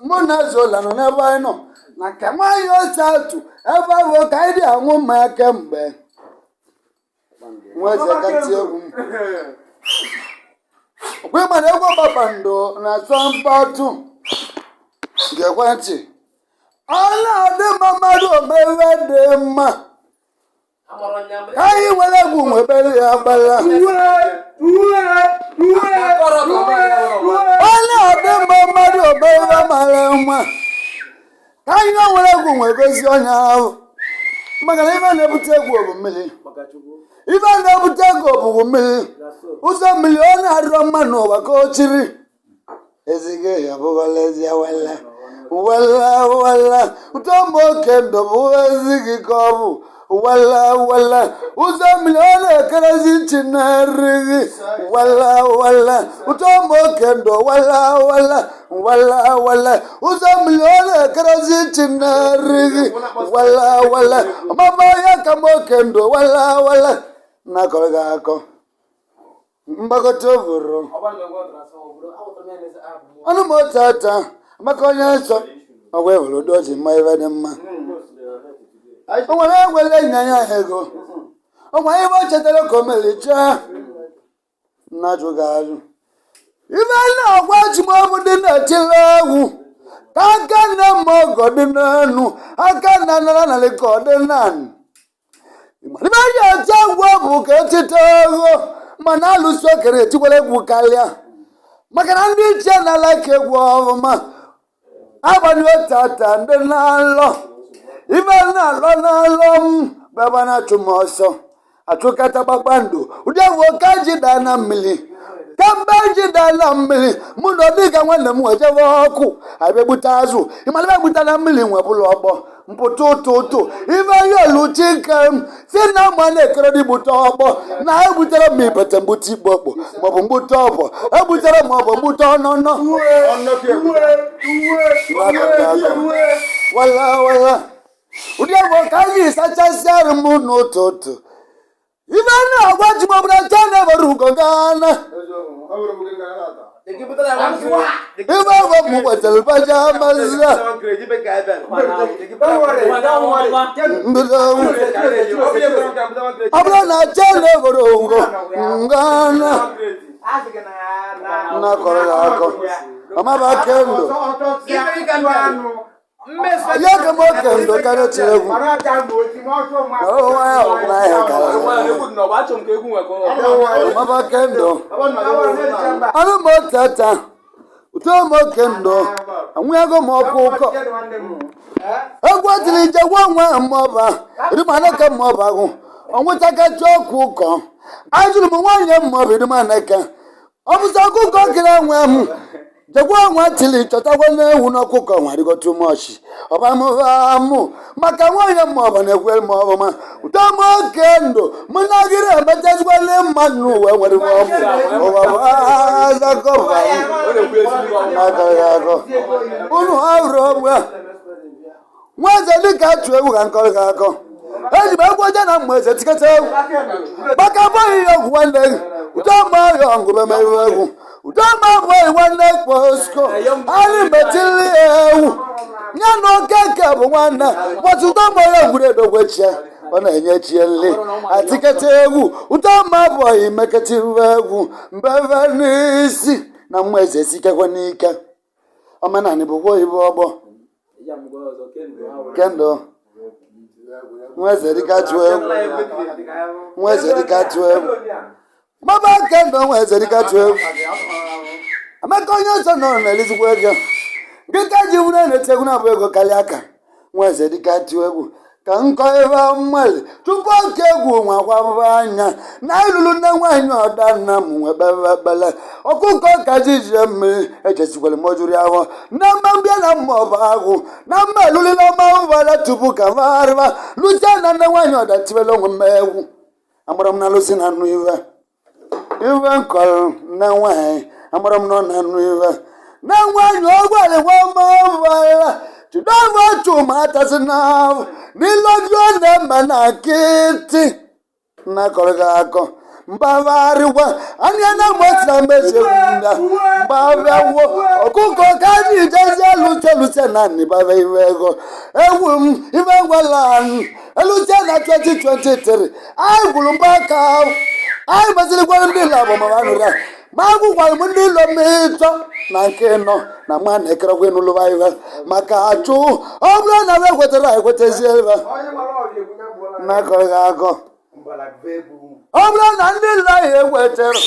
Munazola no never know. Na kama yourself to ever work idea woman kembe. Mweze kati egwu. Women ego babando na sompatu. Gekwanti. Ala de mamadu mewe de ma. Kai wala gu mwebele abala. Ala de mamadu mewe malema. Kai wala gu mwebezi onya. Magana iba nebute gu obumili. Iba nebute gu obumili. Uza milioni haromano wakochiri. Ezige ya bugalezi ya wala. Wala utombo kendo buwezi kobu wala uza milioni karazi chinarigi wala utombo kendo wala uza milioni karazi chinarigi wala mama ya kamo kendo wala nakolga ako mbagotovuro anu motata makonya so awewolo dozi maiva demma onwere wele nyanya ego onwa ibo chetele komelicha na jogaru ibe na ogwa chimo dị na tilawu aka na mogo dị nanu aka na nara na liko dị nan ibe ya tagwa bụ ka titago mana aluso kere tiwele bukalia maka ndị iche na like egwu ọma abani otata ndị na-alọ ibe na-alọ m baba na chụmọsọ achụkata kpakpando ụdị egwu ka jida na mmiri kemgbe jida na mmiri mụ na dịka nwanne m wejebe ọkụ abịagbute azụ ịmara egbuta na mmiri nwebụlụ ọgbọ mpụta ụtụ ibe yoluchike m si na mma na-ekere dịgbute ọgbọ na egbutere m ipete mgbute igbo okpo maọbụ mgbute ọbọ egbutere maọbụ mgbute ọnụnọ wala ụdị egwu ka anyị sachasịarị m n'ụtụtụ ibe na-agwa ji mọbụla cha na-ebere ugo gana ibe ọgọ m wetara baja mazia ọ bụrụ na cha na-ebere ugo ngana na-akọrọ ya akọ ọmaba kendo ya ka mo kendo kare chegwu ọmaba kendo anu mo tata uto mo kendo anwago mo ọkụkọ egwu tiri je nwa mmoba ri mana ka mmoba gu onweta ka choku ko ajuru mo nwanye mmoba ri mana ka obuza ọkụkọ kire nwa m jegwa nwa tili chọtakwa na-ewu n'ọkụkọ nwarigo too much ọbamụbamụ maka nwanyị maọbụ na-ekwe maọbụ ma ụtọ moke ndụ mụ na gịrị emetazigwale mmadụ n'ụwa nwere unu ọhụrụ ogbe nwaeze dịka atụ ewu ka nkọrọ ga akọ eji m egwu oje na mma eze tiketa egwu maka bụghị ihe ọgwụ nwanne gị ụtọ mma ọhịa ọngụbe mere egwu udoma boy nwanne kposko ali metili ewu nya no keke bụ nwanne wọtụ udoma ya gwuredo gweche ọ na-enye chiele atikete egwu udoma boy meketi egwu mbeve n'isi na mmeze sikekwa n'ike omenani bụ gwo ibo ọgbọ kendo mweze dikatu egwu maba kendo mweze dikatu egwu amaka onye ọzọ nọ na-elizikwa ego nkịta ji wure na-etegwu na abụ ego karịa aka nweze dịka tụ egwu ka nkọ ebe mmali tupu oke egwu nwa kwababa anya na ilulu nne nwaanyị ọda nna m nwebebebele ọkụkọ ka ji jie mmiri echesikwere mojuri ahụ na mma mbịa na mma ọba agwụ na mma elulila ọma ụbara tupu ka varịba lucha na nne nwaanyị ọda tibele onwe mma egwu agbara m na lụsi na nnu ive nkọrọ nne nwaanyị amara m nọ na nnu ive na nwaanyị ọgwara nwa ọmụbara chidova chụmatasi na n'ilojuo na mba na kịtị na kọrọ gị akọ mbagharịkwa anya na mgbasira mmechegwu nga mgbabịawo ọkụkọ ka ji jezi alụ na nibaba ivego ewum ivengwalan elutena 2023 ai gulumbaka ai masili kwa ndila bo mavanura magu kwa mundilo mito na nkeno na mwana ekra kwenu lubaiva makachu obla na we kwetera kwetezilva na kolgako obla na ndila yekwetero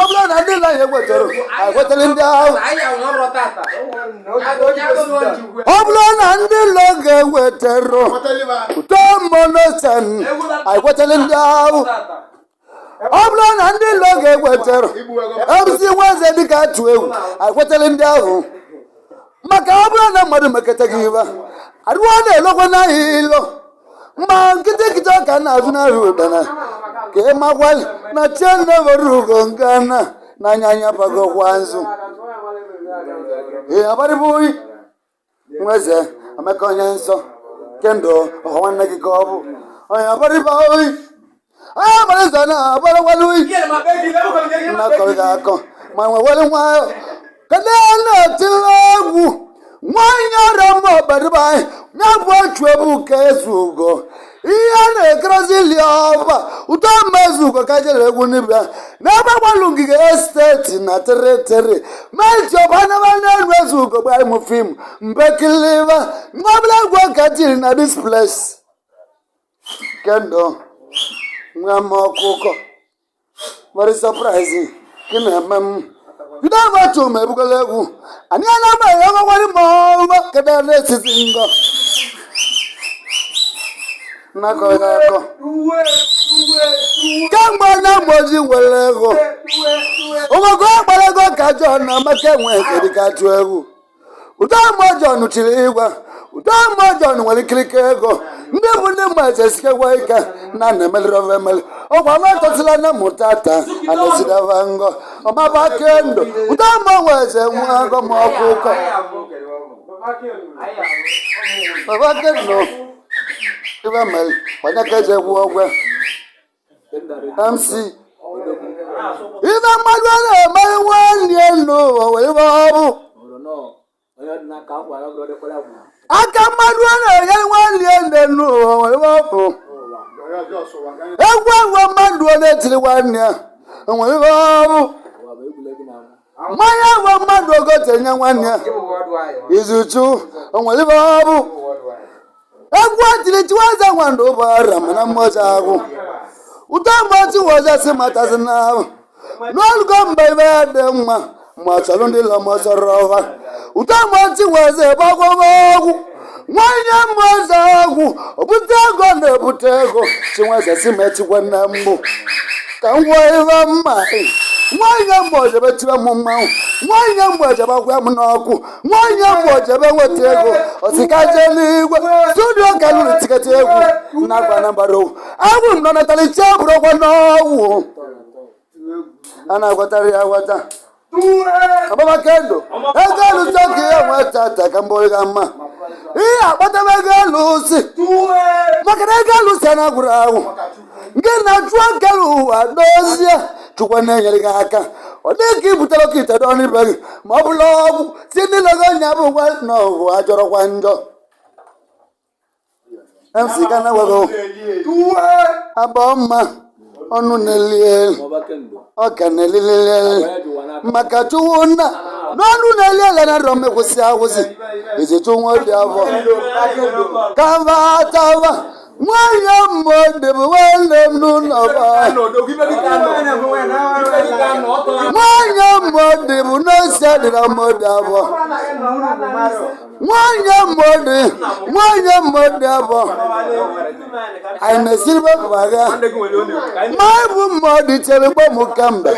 obla na ndila yekwetero akwetelinda obla na ndila yekwetero utomono san akwetelinda obla na ndila yekwetero absi waze dika tuewu akwetelinda maka obla na madu makatagiva arwana lokwa na hilo ma kitikito kana azuna rudana ke magwal na chenda barugo ngana na nyanya pago kwanzu abari bui mweze amakonya nso kendo owana gikobu abari bui abari zana abari walui na kolgako mwa wale mwa kana tilagu mwanya ramo baribai nyabwa chwebu kesugo iyane krasiliova utamezugo kajele kunibya naba kwalungike estate na territory mejo bana bana nwezugo bwa mufim mbekiliva ngabla kwa katili na this place kendo ngamokuko very surprising kinamam kidava chume bukalegu ani anamba yaba kwali mo kadane sizingo nako kangba na moji welego omago balego kajo na makenwe kedikatu egu utamo nu chiligwa utamo nu waliklikego ndebu ndema sesike waika na nemelrove mel obama tosila na mutata anosida vango omabakendo utamo weze mwago mokuko babakendo Ivamal, wanakaje kuogwe. MC. Ivamal wana maiwani eno wababu. Akamal wana eno wababu. Ewa mandu wana tili wania wababu. Maya wa mandu gote nyanya. Izuchu wababu. Egwatile chiwaza kwando bara mana mozago utamba chiwaza semata zina nolgombe vedema machalondi la masarova utamba chiwaza bagogo mwanya mozago obutego ne butego chiwaza simeti kwanambo kangwa eva mai mwanya mboje betiba mumau mwanya mboje bakwa mnoku mwanya mboje bewetego osikajeligwe studio kalulu tikatego nakwa nambaro awu mnona tali chabro kwa nowo ana kwatari awata ababa kendo egalu toki awata kambole kama iya batabagalu si makadagalu sana gurawo ngena chwa galu adozia tukwane nyalika odeki butalo kita doni bagi mabulogu sini logo nyabu kwa no ajoro kwanjo MC kana wago aboma onu nelie okanelile makatuna nonu nelie na rome kusia kusi izitungo diavo kava tava mwanya monde bwele nunaba mwanya monde bunosadira modabo mwanya monde abo aina silba baga mabu modi telebo mukamba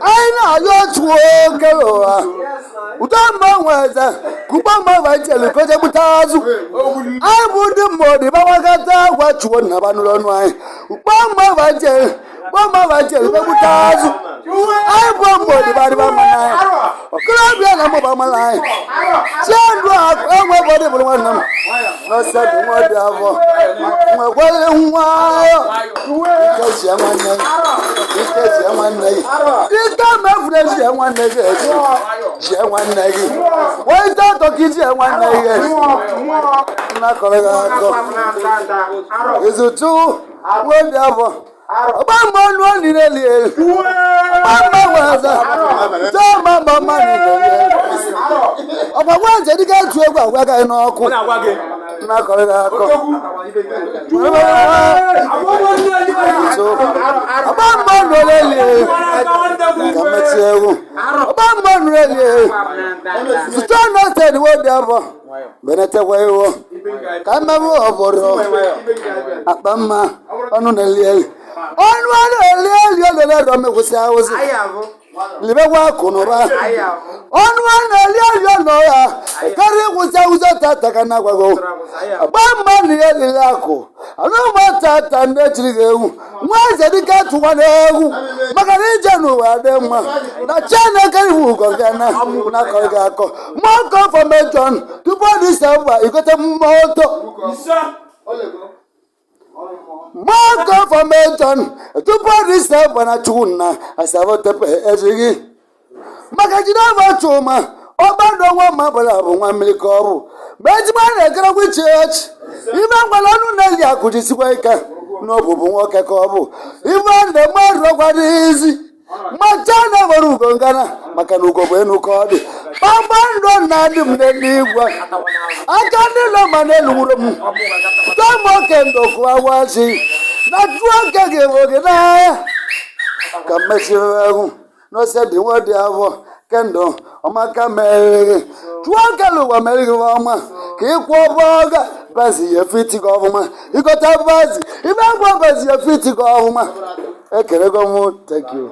aina yotuo keloa utamba weza kubamba bajele koje butazu abude modi babagata kwachuo na banulonu ai ubamba bajele butazu ai bombo di bari bamana okulabya na mo bamalai chandwa enwe bọdị bụrụ nwanne m n'ọsọ dị nwa dị afọ nwekwere nwa ike zie nwanne gị ike mefure zie nwanne gị eji zie nwanne gị wee ite ọtọ ka izie nwanne gị eji nnakọrọ gị akọ izutu nwa dị afọ ọba mgbe ọnụ ọnụ na-eli elu ọba nwaza tọọma mama na-eli ọba nwaza dịka etu egwu agwa gị n'ọkụ nnakọrọ gị akọ ọba mgbe ọnụ na-eli elu ka mmetị egwu ọba mgbe ọnụ na-eli elu zụta ọnụ ọsọ dị dị afọ benetekwa iwu ka mmebu obodo akpa mma ọnụ na-eli elu ọnụ na-eli elu olele mekwụsị ahụzi libekwa akụ n'ụba ọnụ na-eli elu n'ọha karịa ịkwụsị ahụzi tata ka na-agwago ọgba mma na ihe lili akụ anụma tata ndị echiri gị egwu nwa eze dịka atụwa n'egwu maka na ije n'ụwa dị mma na Chineke iwu ugo gị na-akọ gị akọ mọkọ fọmeshọn tupu Disemba igote moto mọkọ fọmeshọn tupu Disemba na chukwu na asabotepe ejighị maka jide ọba chuma ọgbado nwa ma bụla bụ nwa mmiri ka ọ bụ ma ejima na-egara wichi echi ime mgbala ọnụ na-eli akụjisikwa ike n'ọbụbụ nwoke ka ọ bụ ibe ndị mmadụ gwara izi macha na nwere ugo ngana maka na ugo bụ enu ka ọ dị kpakpando na-adị m n'eluigwe aka ndị nọ ma n'eluwuru m tọmoke ndokwu awazi na jụọ oke ga-ewe oge n'ahịa ka mmechiri egwu n'ose dị nwa dị afọ kendo ọmaka mere jụọ kele ụwa mere gị ọma ka ịkwụ ọbọga bazi ya fiti gị ọfụma ịgọta bazi ibe agwa bazi ya fiti gị ọfụma ekerego m thank you